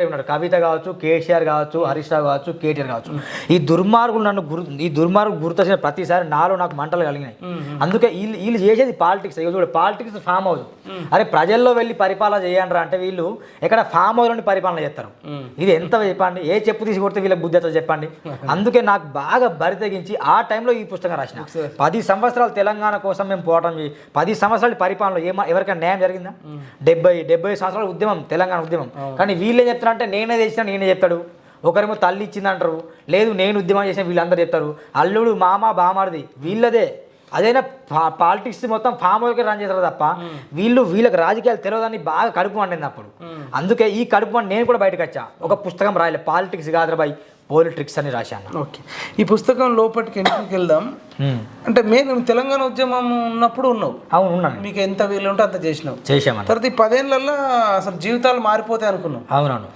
ఉన్నారు కవిత కావచ్చు, కేసీఆర్ కావచ్చు, హరీష్ రావు కావచ్చు, కేటీఆర్ కావచ్చు. ఈ దుర్మార్గులు నన్ను గుర్తొచ్చిన ప్రతిసారి నాలో నాకు మంటలు కలిగినాయి. అందుకే వీళ్ళు చేసేది పాలిటిక్స్. చూడ పాలిటిక్స్ ఫామ్ హౌస్. అరే ప్రజల్లో వెళ్ళి పరిపాలన చేయండి అంటే వీళ్ళు ఎక్కడ ఫామ్ హౌస్ నుండి పరిపాలన చేస్తారు. ఇది ఎంత చెప్పండి, ఏ చెప్పు తీసి కొడితే వీళ్ళకి బుద్ధి అవుతుంది చెప్పండి. అందుకే నాకు బాగా బరి తెగించి ఆ టైంలో ఈ పుస్తకం రాసిన. 10 సంవత్సరాలు తెలంగాణ కోసం మేము పోవటం, 10 సంవత్సరాల పరిపాలనలో ఎవరికైనా న్యాయం జరిగిందా? 70 సంవత్సరాల ఉద్యమం, తెలంగాణ ఉద్యమం. కానీ వీళ్ళేం చెప్తారు అంటే నేనే చేసినా నేనే చెప్తాడు. ఒకరేమో తల్లి ఇచ్చింది అంటారు, లేదు నేను ఉద్యమం చేసిన వీళ్ళందరూ చెప్తారు. అల్లుడు మామ బామారిది వీళ్ళదే. అదైనా పాలిటిక్స్ మొత్తం ఫామ్ హౌస్కే రన్ చేస్తారు తప్ప వీళ్ళకి రాజకీయాలు తెలియదని బాగా కడుపు మండింది అప్పుడు. అందుకే ఈ కడుపు మండి నేను కూడా బయటకు వచ్చా. ఒక పుస్తకం రాయలే, పాలిటిక్స్ కాదురాబాయ్ పొలిటిక్స్ అని రాశాను. ఓకే, ఈ పుస్తకం లోపలికి ఎందుకు వెళ్దాం అంటే మేము తెలంగాణ ఉద్యమం ఉన్నప్పుడు ఉన్నావు. అవును ఉన్నాను. మీకు ఎంత వీలు ఉంటే అంత చేసాము. తర్వాత ఈ 10 ఏళ్ళల్లో అసలు జీవితాలు మారిపోతాయి అనుకున్నాం. అవునవును.